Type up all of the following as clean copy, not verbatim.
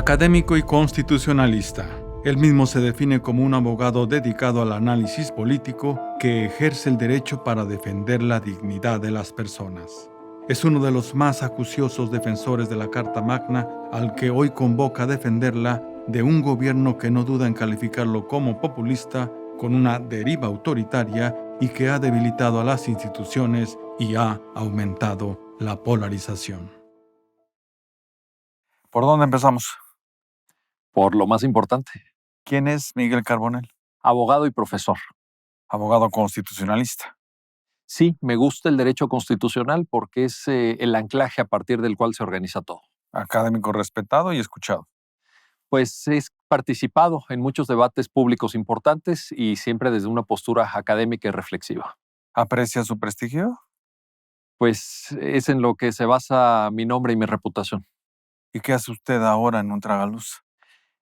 Académico y constitucionalista. Él mismo se define como un abogado dedicado al análisis político que ejerce el derecho para defender la dignidad de las personas. Es uno de los más acuciosos defensores de la Carta Magna, al que hoy convoca a defenderla de un gobierno que no duda en calificarlo como populista, con una deriva autoritaria y que ha debilitado a las instituciones y ha aumentado la polarización. ¿Por dónde empezamos? Por lo más importante, ¿Quién es Miguel Carbonell? abogado y profesor. Abogado constitucionalista. Sí, me gusta el derecho constitucional porque es el anclaje a partir del cual se organiza todo. Académico respetado y escuchado. Pues he participado en muchos debates públicos importantes y siempre desde una postura académica y reflexiva. ¿Aprecia su prestigio? Pues es en lo que se basa mi nombre y mi reputación. ¿Y qué hace usted ahora en un tragaluz?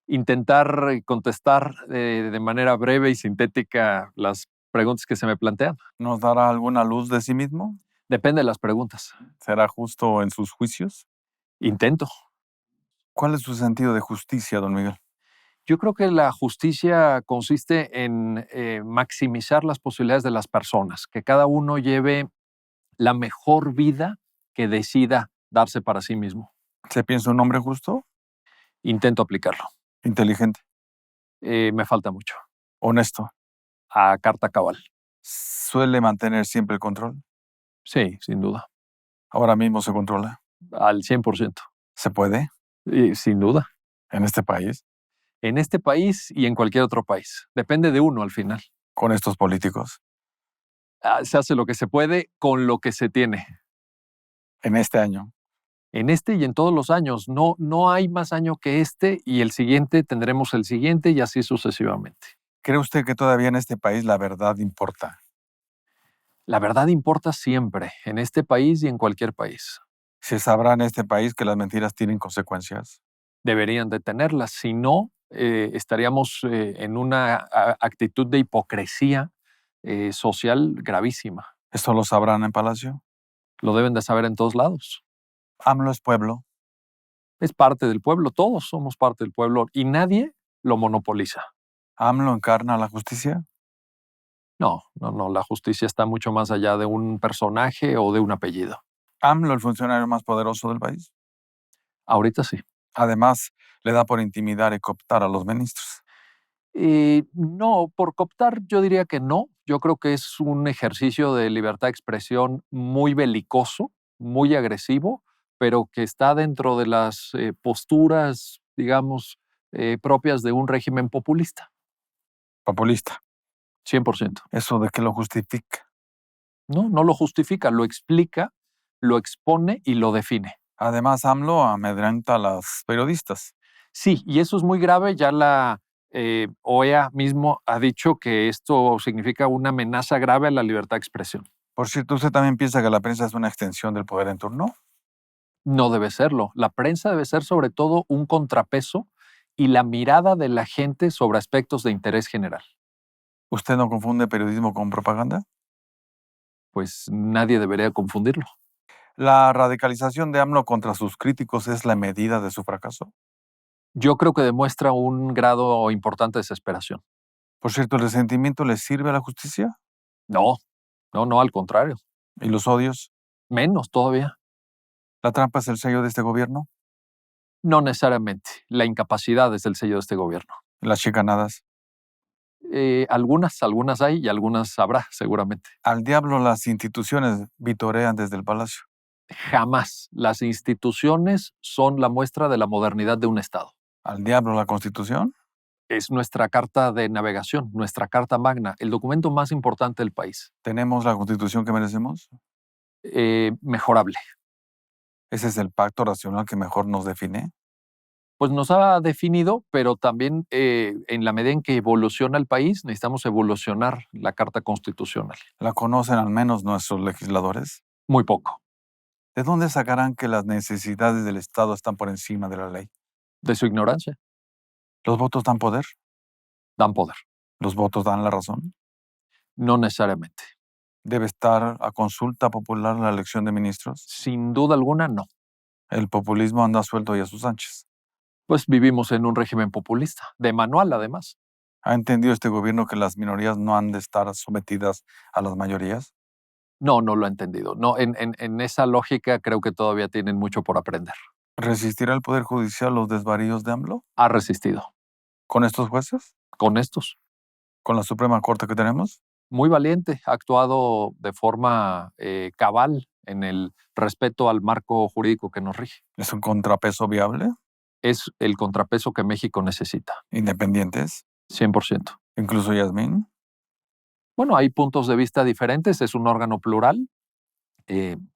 Intentar contestar de manera breve y sintética las preguntas que se me plantean. ¿Nos dará alguna luz de sí mismo? Depende de las preguntas. ¿Será justo en sus juicios? Intento. ¿Cuál es su sentido de justicia, don Miguel? Yo creo que la justicia consiste en maximizar las posibilidades de las personas, que cada uno lleve la mejor vida que decida darse para sí mismo. ¿Se piensa un hombre justo? Intento aplicarlo. ¿Inteligente? Me falta mucho. ¿Honesto? A carta cabal. ¿Suele mantener siempre el control? Sí, sin duda. ¿Ahora mismo se controla? Al 100%. ¿Se puede? Sin duda. ¿En este país? En este país y en cualquier otro país. Depende de uno al final. ¿Con estos políticos? Se hace lo que se puede con lo que se tiene. ¿En este año? En este y en todos los años. No hay más año que este y el siguiente tendremos el siguiente y así sucesivamente. ¿Cree usted que todavía en este país la verdad importa? La verdad importa siempre, en este país y en cualquier país. ¿Se sabrá en este país que las mentiras tienen consecuencias? Deberían de tenerlas, si no, estaríamos en una actitud de hipocresía social gravísima. ¿Esto lo sabrán en Palacio? Lo deben de saber en todos lados. AMLO es pueblo. Es parte del pueblo, todos somos parte del pueblo y nadie lo monopoliza. ¿AMLO encarna la justicia? No, la justicia está mucho más allá de un personaje o de un apellido. ¿AMLO el funcionario más poderoso del país? Ahorita sí. Además, le da por intimidar y cooptar a los ministros. No, por cooptar yo diría que no. Yo creo que es un ejercicio de libertad de expresión muy belicoso, muy agresivo, pero que está dentro de las posturas, digamos, propias de un régimen populista. Populista. 100%. ¿Eso de qué lo justifica? No lo justifica, lo explica, lo expone y lo define. Además, AMLO amedrenta a las periodistas. Sí, y eso es muy grave. Ya la OEA mismo ha dicho que esto significa una amenaza grave a la libertad de expresión. Por cierto, ¿usted también piensa que la prensa es una extensión del poder en turno? No debe serlo. La prensa debe ser sobre todo un contrapeso y la mirada de la gente sobre aspectos de interés general. ¿Usted no confunde periodismo con propaganda? Pues nadie debería confundirlo. ¿La radicalización de AMLO contra sus críticos es la medida de su fracaso? Yo creo que demuestra un grado importante de desesperación. Por cierto, ¿el resentimiento le sirve a la justicia? No, al contrario. ¿Y los odios? Menos todavía. ¿La trampa es el sello de este gobierno? No necesariamente. La incapacidad es el sello de este gobierno. ¿Las chicanadas? Algunas hay y algunas habrá, seguramente. Al diablo las instituciones vitorean desde el palacio. Jamás. Las instituciones son la muestra de la modernidad de un Estado. ¿Al diablo la Constitución? Es nuestra carta de navegación, nuestra carta magna, el documento más importante del país. ¿Tenemos la Constitución que merecemos? Mejorable. ¿Ese es el pacto racional que mejor nos define? Pues nos ha definido, pero también en la medida en que evoluciona el país, necesitamos evolucionar la Carta Constitucional. ¿La conocen al menos nuestros legisladores? Muy poco. ¿De dónde sacarán que las necesidades del Estado están por encima de la ley? De su ignorancia, ¿Los votos dan poder? dan poder. ¿Los votos dan la razón? No necesariamente. ¿Debe estar a consulta popular la elección de ministros? Sin duda alguna, no. El populismo anda suelto y a sus anchas. Pues vivimos en un régimen populista, de manual además. ¿Ha entendido este gobierno que las minorías no han de estar sometidas a las mayorías? No, no lo he entendido. No, en esa lógica creo que todavía tienen mucho por aprender. ¿Resistirá el Poder Judicial los desvaríos de AMLO? Ha resistido. ¿Con estos jueces? Con estos. ¿Con la Suprema Corte que tenemos? Muy valiente, ha actuado de forma cabal en el respeto al marco jurídico que nos rige. ¿Es un contrapeso viable? Es el contrapeso que México necesita, ¿Independientes? 100%. ¿Incluso Yasmín? Bueno, hay puntos de vista diferentes, es un órgano plural,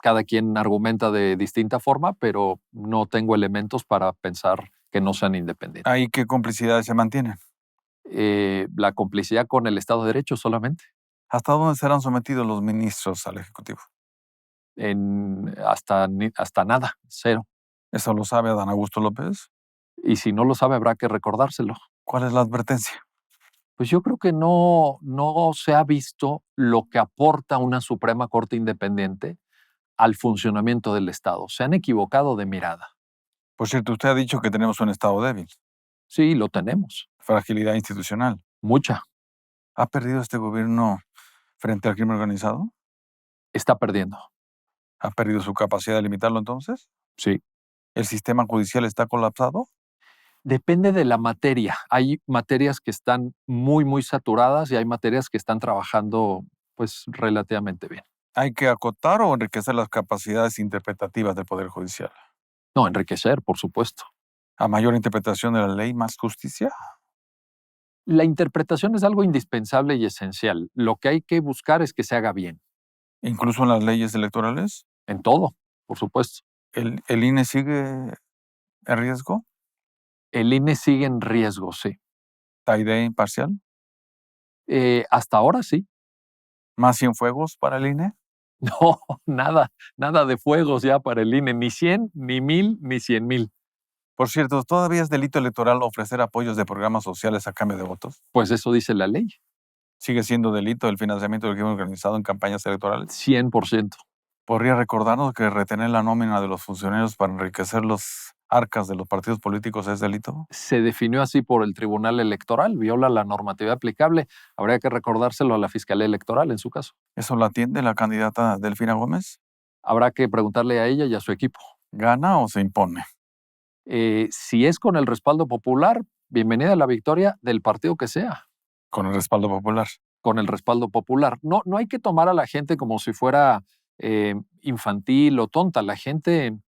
cada quien argumenta de distinta forma, pero no tengo elementos para pensar que no sean independientes. ¿Ahí qué complicidades se mantienen? La complicidad con el Estado de Derecho solamente, ¿Hasta dónde serán sometidos los ministros al Ejecutivo? hasta nada, cero. ¿Eso lo sabe Adán Augusto López? Y si no lo sabe, habrá que recordárselo. ¿Cuál es la advertencia? Pues yo creo que no se ha visto lo que aporta una Suprema Corte independiente al funcionamiento del Estado. Se han equivocado de mirada. Por cierto, usted ha dicho que tenemos un Estado débil, Sí, lo tenemos. fragilidad institucional. Mucha. ¿Ha perdido este gobierno frente al crimen organizado? Está perdiendo. ¿Ha perdido su capacidad de limitarlo entonces? Sí. ¿El sistema judicial está colapsado? Depende de la materia. Hay materias que están muy, muy saturadas y hay materias que están trabajando pues relativamente bien. ¿Hay que acotar o enriquecer las capacidades interpretativas del Poder Judicial? No, enriquecer, por supuesto. ¿A mayor interpretación de la ley, más justicia? La interpretación es algo indispensable y esencial. Lo que hay que buscar es que se haga bien. ¿Incluso en las leyes electorales? En todo, por supuesto. ¿El INE sigue en riesgo? El INE sigue en riesgo, sí. ¿La idea imparcial? Hasta ahora sí. ¿Más Cienfuegos para el INE? No, nada de fuegos ya para el INE, ni 100, ni 1000, ni 100,000. Por cierto, ¿todavía es delito electoral ofrecer apoyos de programas sociales a cambio de votos? Pues eso dice la ley, ¿Sigue siendo delito el financiamiento del crimen organizado en campañas electorales? 100%. ¿Podría recordarnos que retener la nómina de los funcionarios para enriquecer los arcas de los partidos políticos es delito? Se definió así por el Tribunal Electoral, viola la normativa aplicable. Habría que recordárselo a la Fiscalía Electoral en su caso. ¿Eso lo atiende la candidata Delfina Gómez? Habrá que preguntarle a ella y a su equipo. ¿Gana o se impone? Si es con el respaldo popular, bienvenida a la victoria del partido que sea. Con el respaldo popular. Con el respaldo popular. No hay que tomar a la gente como si fuera infantil o tonta. La gente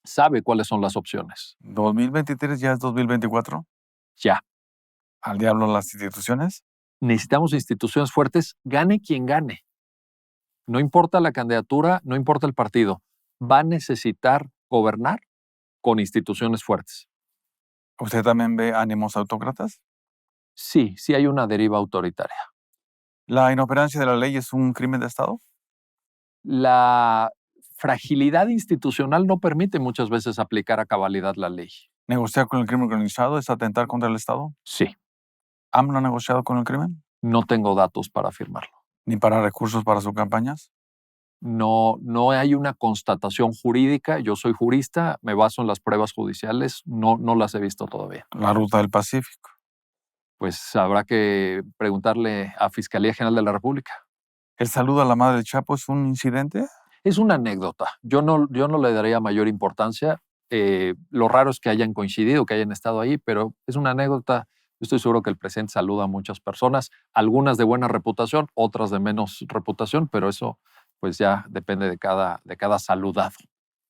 sabe cuáles son las opciones. ¿2023 ya es 2024? Ya. ¿Al diablo las instituciones? Necesitamos instituciones fuertes, gane quien gane. No importa la candidatura, no importa el partido. Va a necesitar gobernar con instituciones fuertes. ¿Usted también ve ánimos autócratas? Sí hay una deriva autoritaria. ¿La inoperancia de la ley es un crimen de Estado? La fragilidad institucional no permite muchas veces aplicar a cabalidad la ley. ¿Negociar con el crimen organizado es atentar contra el Estado? Sí, ¿AMLO ha negociado con el crimen? no tengo datos para afirmarlo. ¿Ni para recursos para sus campañas? No hay una constatación jurídica. Yo soy jurista, me baso en las pruebas judiciales, no las he visto todavía. ¿La ruta del Pacífico? Pues habrá que preguntarle a Fiscalía General de la República. ¿El saludo a la madre del Chapo es un incidente? Es una anécdota. Yo no le daría mayor importancia. Lo raro es que hayan coincidido, que hayan estado ahí, pero es una anécdota. Yo estoy seguro que el presidente saluda a muchas personas, algunas de buena reputación, otras de menos reputación, pero eso pues ya depende de cada saludado.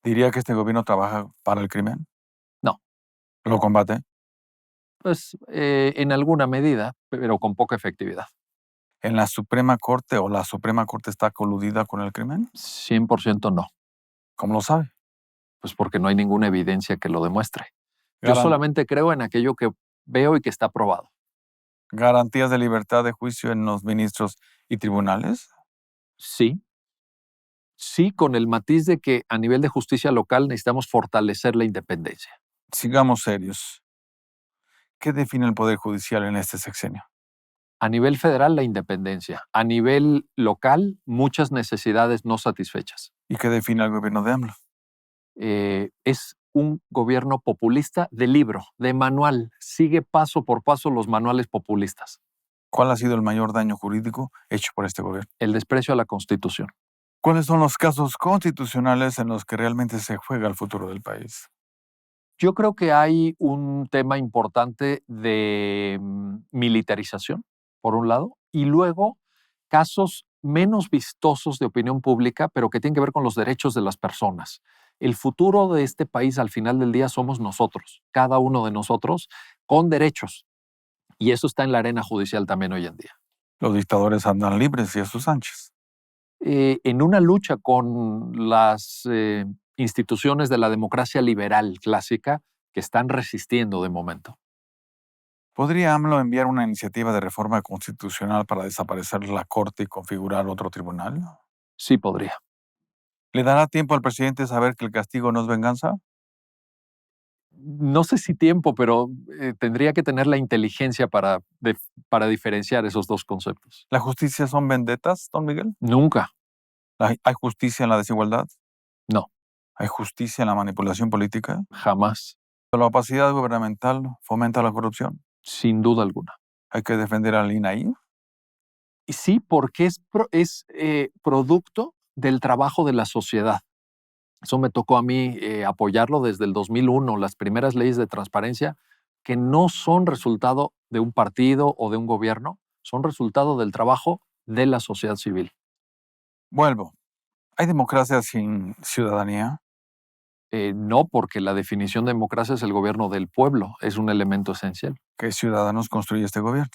¿Diría que este gobierno trabaja para el crimen? No. ¿Lo combate? Pues en alguna medida, pero con poca efectividad. ¿En la Suprema Corte o la Suprema Corte está coludida con el crimen? 100% no. ¿Cómo lo sabe? Pues porque no hay ninguna evidencia que lo demuestre. Yo Garan- solamente creo en aquello que veo y que está probado. ¿Garantías de libertad de juicio en los ministros y tribunales? Sí, con el matiz de que a nivel de justicia local necesitamos fortalecer la independencia. Sigamos serios. ¿Qué define el Poder Judicial en este sexenio? A nivel federal, la independencia. A nivel local, muchas necesidades no satisfechas. ¿Y qué define al gobierno de AMLO? Es un gobierno populista de libro, de manual. Sigue paso por paso los manuales populistas. ¿Cuál ha sido el mayor daño jurídico hecho por este gobierno? El desprecio a la Constitución. ¿Cuáles son los casos constitucionales en los que realmente se juega el futuro del país? Yo creo que hay un tema importante de militarización, por un lado, y luego casos menos vistosos de opinión pública, pero que tienen que ver con los derechos de las personas. El futuro de este país al final del día somos nosotros, cada uno de nosotros, con derechos. Y eso está en la arena judicial también hoy en día. Los dictadores andan libres y a sus anchas. En una lucha con las instituciones de la democracia liberal clásica que están resistiendo de momento. ¿Podría AMLO enviar una iniciativa de reforma constitucional para desaparecer la Corte y configurar otro tribunal? Sí podría. ¿Le dará tiempo al presidente saber que el castigo no es venganza? No sé si tiempo, pero tendría que tener la inteligencia para diferenciar esos dos conceptos. ¿La justicia son vendetas, don Miguel? Nunca. ¿Hay justicia en la desigualdad? No. ¿Hay justicia en la manipulación política? Jamás. ¿La opacidad gubernamental fomenta la corrupción? Sin duda alguna. ¿Hay que defender al INAI? Y sí, porque es producto del trabajo de la sociedad. Eso me tocó a mí apoyarlo desde el 2001, las primeras leyes de transparencia, que no son resultado de un partido o de un gobierno, son resultado del trabajo de la sociedad civil. Vuelvo. ¿Hay democracia sin ciudadanía? No, porque la definición de democracia es el gobierno del pueblo, es un elemento esencial. ¿Qué ciudadanos construye este gobierno?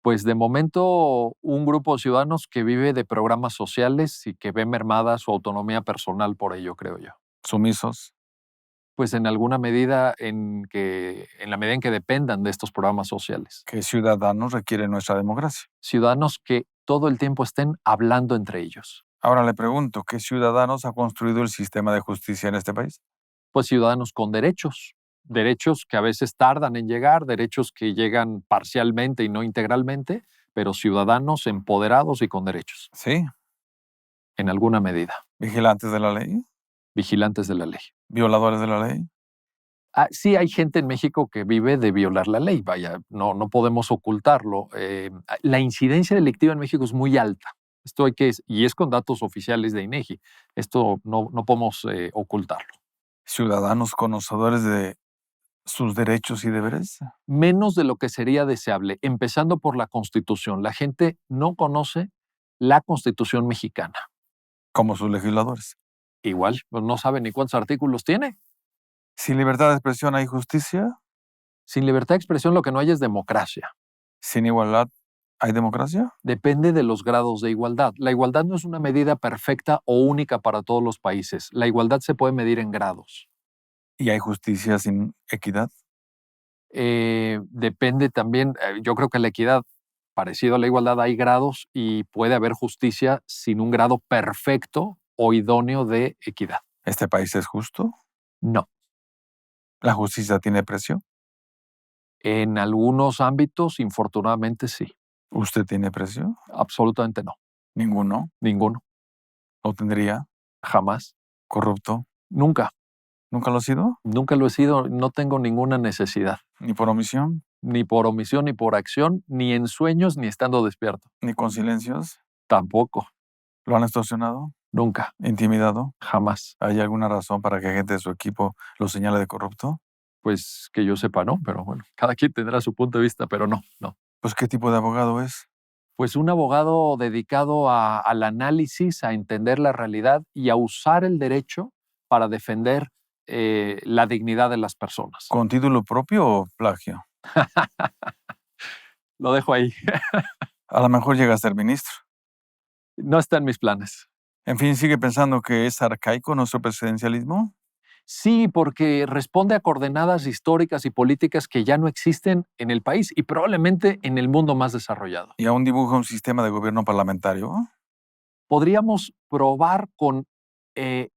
Pues de momento un grupo de ciudadanos que vive de programas sociales y que ve mermada su autonomía personal por ello, creo yo. ¿Sumisos? Pues en alguna medida en la medida en que dependan de estos programas sociales. ¿Qué ciudadanos requiere nuestra democracia? Ciudadanos que todo el tiempo estén hablando entre ellos. Ahora le pregunto, ¿qué ciudadanos ha construido el sistema de justicia en este país? Pues ciudadanos con derechos. Derechos que a veces tardan en llegar, derechos que llegan parcialmente y no integralmente, pero ciudadanos empoderados y con derechos, Sí. en alguna medida. ¿Vigilantes de la ley? Vigilantes de la ley. ¿Violadores de la ley? Sí, hay gente en México que vive de violar la ley, vaya, no podemos ocultarlo. La incidencia delictiva en México es muy alta. Y es con datos oficiales de INEGI. Esto no podemos ocultarlo. ¿Ciudadanos conocedores de sus derechos y deberes? Menos de lo que sería deseable, empezando por la Constitución. La gente no conoce la Constitución mexicana. Como sus legisladores. Igual, pues no sabe ni cuántos artículos tiene. ¿Sin libertad de expresión hay justicia? Sin libertad de expresión lo que no hay es democracia. ¿Sin igualdad hay democracia? Depende de los grados de igualdad. La igualdad no es una medida perfecta o única para todos los países. La igualdad se puede medir en grados. ¿Y hay justicia sin equidad? Depende también, yo creo que la equidad, parecido a la igualdad, hay grados y puede haber justicia sin un grado perfecto o idóneo de equidad. ¿Este país es justo? No. ¿La justicia tiene precio? En algunos ámbitos, infortunadamente, sí. ¿Usted tiene precio? Absolutamente no. Ninguno. Ninguno. ¿Lo tendría? Jamás. ¿Corrupto? Nunca. ¿Nunca lo ha sido? Nunca lo he sido. No tengo ninguna necesidad. ¿Ni por omisión? Ni por omisión, ni por acción, ni en sueños, ni estando despierto. ¿Ni con silencios? Tampoco. ¿Lo han extorsionado? Nunca. ¿Intimidado? Jamás. ¿Hay alguna razón para que gente de su equipo lo señale de corrupto? Pues que yo sepa, no, pero bueno, cada quien tendrá su punto de vista, pero no. Pues, ¿qué tipo de abogado es? Pues un abogado dedicado al análisis, a entender la realidad y a usar el derecho para defender la dignidad de las personas. ¿Con título propio o plagio? Lo dejo ahí. A lo mejor llega a ser ministro. No está en mis planes. En fin, ¿sigue pensando que es arcaico nuestro presidencialismo? Sí, porque responde a coordenadas históricas y políticas que ya no existen en el país y probablemente en el mundo más desarrollado. ¿Y aún dibuja un sistema de gobierno parlamentario? Podríamos probar con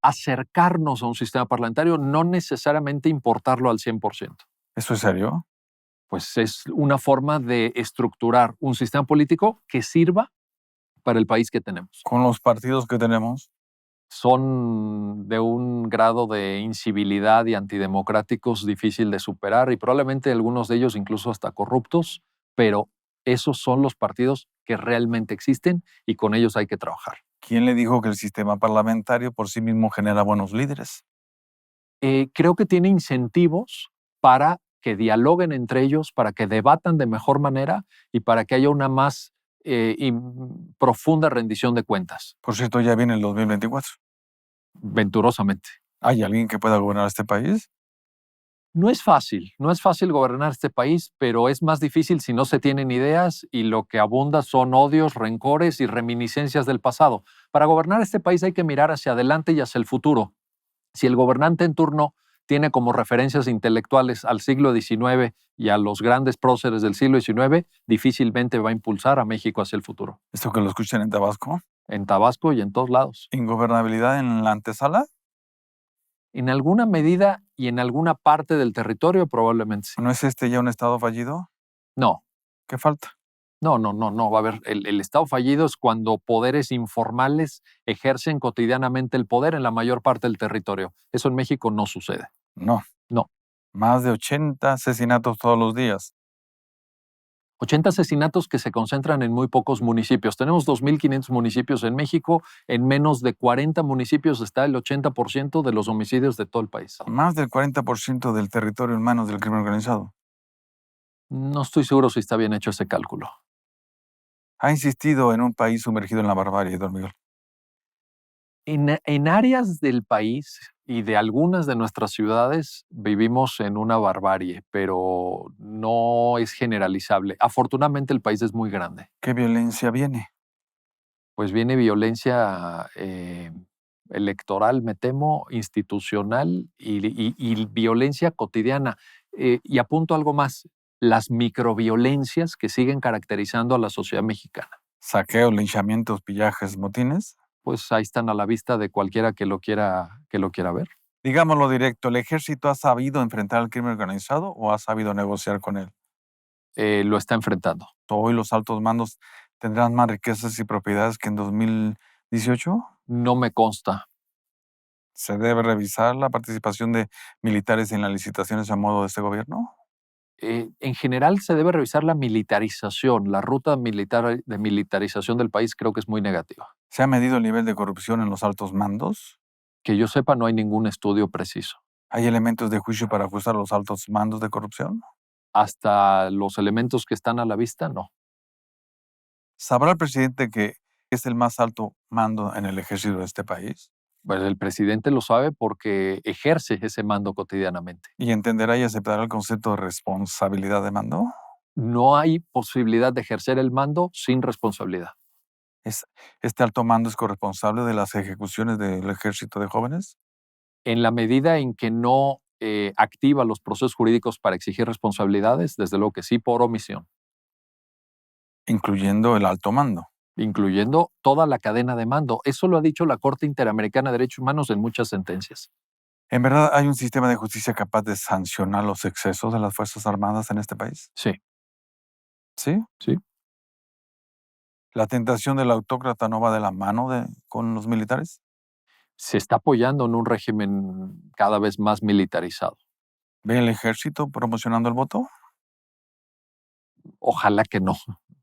acercarnos a un sistema parlamentario, no necesariamente importarlo al 100%. ¿Eso es serio? Pues es una forma de estructurar un sistema político que sirva para el país que tenemos. ¿Con los partidos que tenemos? son de un grado de incivilidad y antidemocráticos difícil de superar y probablemente algunos de ellos incluso hasta corruptos, pero esos son los partidos que realmente existen y con ellos hay que trabajar. ¿Quién le dijo que el sistema parlamentario por sí mismo genera buenos líderes? Creo que tiene incentivos para que dialoguen entre ellos, para que debatan de mejor manera y para que haya una más profunda rendición de cuentas, Por cierto, ya viene el 2024. venturosamente. ¿Hay alguien que pueda gobernar este país? No es fácil gobernar este país, pero es más difícil si no se tienen ideas y lo que abunda son odios, rencores y reminiscencias del pasado. Para gobernar este país hay que mirar hacia adelante y hacia el futuro. Si el gobernante en turno tiene como referencias intelectuales al siglo XIX y a los grandes próceres del siglo XIX, difícilmente va a impulsar a México hacia el futuro. ¿Esto que lo escuchan en Tabasco? En Tabasco y en todos lados. ¿Ingobernabilidad en la antesala? En alguna medida y en alguna parte del territorio probablemente sí. ¿No es este ya un estado fallido? No, ¿Qué falta? no. Va a haber, el estado fallido es cuando poderes informales ejercen cotidianamente el poder en la mayor parte del territorio. Eso en México no sucede. No. No. Más de 80 asesinatos todos los días. 80 asesinatos que se concentran en muy pocos municipios. Tenemos 2.500 municipios en México. En menos de 40 municipios está el 80% de los homicidios de todo el país. Más del 40% del territorio en manos del crimen organizado. No estoy seguro si está bien hecho ese cálculo. Ha insistido en un país sumergido en la barbarie, don Miguel. En áreas del país y de algunas de nuestras ciudades vivimos en una barbarie, pero no es generalizable. Afortunadamente el país es muy grande. ¿Qué violencia viene? Pues viene violencia electoral, me temo, institucional y violencia cotidiana. Y apunto algo más, las microviolencias que siguen caracterizando a la sociedad mexicana. ¿Saqueos, linchamientos, pillajes, motines? Pues ahí están a la vista de cualquiera que lo quiera ver. Digámoslo directo, ¿el ejército ha sabido enfrentar al crimen organizado o ha sabido negociar con él? Lo está enfrentando. ¿Hoy los altos mandos tendrán más riquezas y propiedades que en 2018? No me consta. ¿Se debe revisar la participación de militares en las licitaciones a modo de este gobierno? En general se debe revisar la militarización. La ruta militar de militarización del país creo que es muy negativa. ¿Se ha medido el nivel de corrupción en los altos mandos? Que yo sepa, no hay ningún estudio preciso. ¿Hay elementos de juicio para acusar a los altos mandos de corrupción? Hasta los elementos que están a la vista, no. ¿Sabrá el presidente que es el más alto mando en el ejército de este país? Pues el presidente lo sabe porque ejerce ese mando cotidianamente. ¿Y entenderá y aceptará el concepto de responsabilidad de mando? No hay posibilidad de ejercer el mando sin responsabilidad. ¿Este alto mando es corresponsable de las ejecuciones del ejército de jóvenes? En la medida en que no activa los procesos jurídicos para exigir responsabilidades, desde luego que sí, por omisión, Incluyendo el alto mando. incluyendo toda la cadena de mando. Eso lo ha dicho la Corte Interamericana de Derechos Humanos en muchas sentencias. ¿En verdad hay un sistema de justicia capaz de sancionar los excesos de las Fuerzas Armadas en este país? Sí, ¿Sí? sí. ¿La tentación del autócrata no va de la mano con los militares? Se está apoyando en un régimen cada vez más militarizado. ¿Ve el ejército promocionando el voto? Ojalá que no.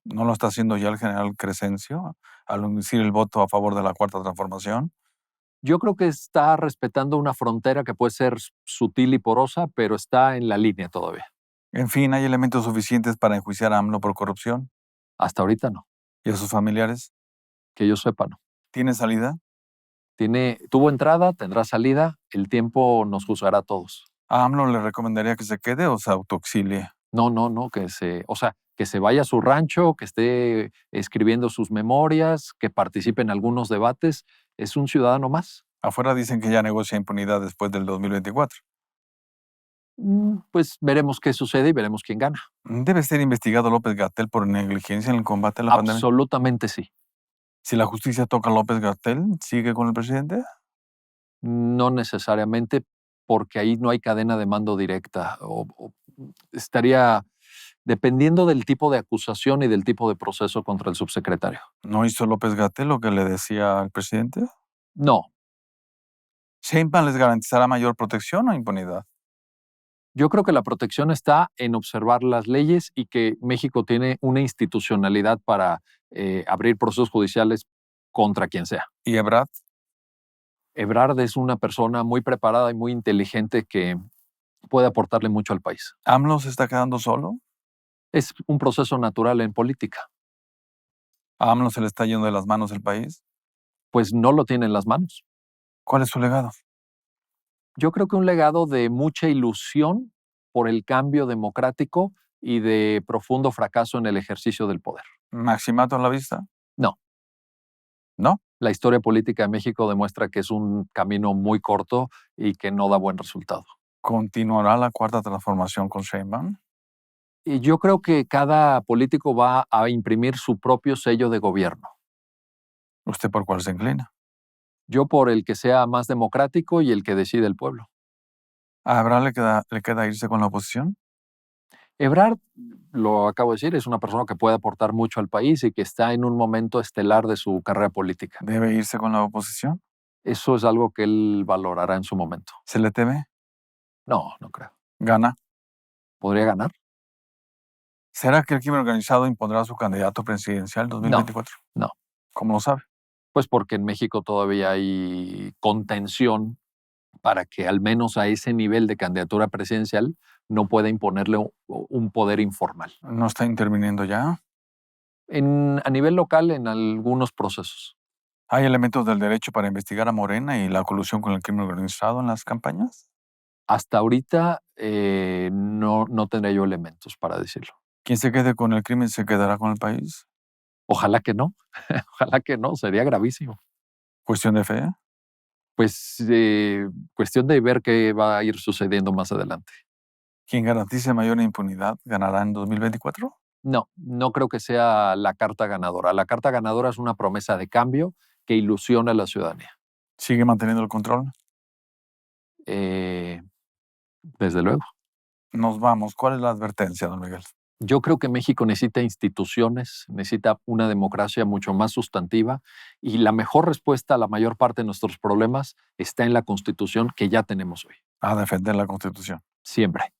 ¿No lo está haciendo ya el general Crescencio al ungir el voto a favor de la Cuarta Transformación? Yo creo que está respetando una frontera que puede ser sutil y porosa, pero está en la línea todavía. En fin, ¿hay elementos suficientes para enjuiciar a AMLO por corrupción? Hasta ahorita no. ¿Y a sus familiares? Que yo sepa, no. ¿Tiene salida? Tuvo entrada, tendrá salida. El tiempo nos juzgará a todos. ¿A AMLO le recomendaría que se quede o se autoexilie? No, que se vaya a su rancho, que esté escribiendo sus memorias, que participe en algunos debates. Es un ciudadano más. Afuera dicen que ya negocia impunidad después del 2024. Pues veremos qué sucede y veremos quién gana. ¿Debe ser investigado López-Gatell por negligencia en el combate a la pandemia? Absolutamente sí. Si la justicia toca a López-Gatell, ¿sigue con el presidente? No necesariamente, porque ahí no hay cadena de mando directa. Estaría dependiendo del tipo de acusación y del tipo de proceso contra el subsecretario. ¿No hizo López-Gatell lo que le decía al presidente? No, ¿Sheinbaum les garantizará mayor protección o impunidad? Yo creo que la protección está en observar las leyes y que México tiene una institucionalidad para abrir procesos judiciales contra quien sea. ¿Y Ebrard? Ebrard es una persona muy preparada y muy inteligente que puede aportarle mucho al país. ¿AMLO se está quedando solo? Es un proceso natural en política. ¿A AMLO se le está yendo de las manos el país? Pues no lo tiene en las manos. ¿Cuál es su legado? Yo creo que un legado de mucha ilusión por el cambio democrático y de profundo fracaso en el ejercicio del poder. ¿Maximato a la vista? No. ¿No? La historia política de México demuestra que es un camino muy corto y que no da buen resultado. ¿Continuará la cuarta transformación con Sheinbaum? Y yo creo que cada político va a imprimir su propio sello de gobierno. ¿Usted por cuál se inclina? Yo por el que sea más democrático y el que decide el pueblo. ¿A Ebrard le queda irse con la oposición? Ebrard, lo acabo de decir, es una persona que puede aportar mucho al país y que está en un momento estelar de su carrera política. ¿Debe irse con la oposición? Eso es algo que él valorará en su momento. ¿Se le teme? No, no creo. ¿Gana? ¿Podría ganar? ¿Será que el crimen organizado impondrá a su candidato presidencial en 2024? No. ¿Cómo lo sabe? Pues porque en México todavía hay contención para que al menos a ese nivel de candidatura presidencial no pueda imponerle un poder informal. ¿No está interviniendo ya? A nivel local, en algunos procesos. ¿Hay elementos del derecho para investigar a Morena y la colusión con el crimen organizado en las campañas? Hasta ahorita no tendré yo elementos para decirlo. ¿Quien se quede con el crimen se quedará con el país? Ojalá que no, ojalá que no, sería gravísimo. ¿Cuestión de fe? Pues cuestión de ver qué va a ir sucediendo más adelante. ¿Quien garantice mayor impunidad ganará en 2024? No creo que sea la carta ganadora. La carta ganadora es una promesa de cambio que ilusiona a la ciudadanía. ¿Sigue manteniendo el control? Desde luego. Nos vamos. ¿Cuál es la advertencia, don Miguel? Yo creo que México necesita instituciones, necesita una democracia mucho más sustantiva y la mejor respuesta a la mayor parte de nuestros problemas está en la Constitución que ya tenemos hoy. A defender la Constitución. Siempre.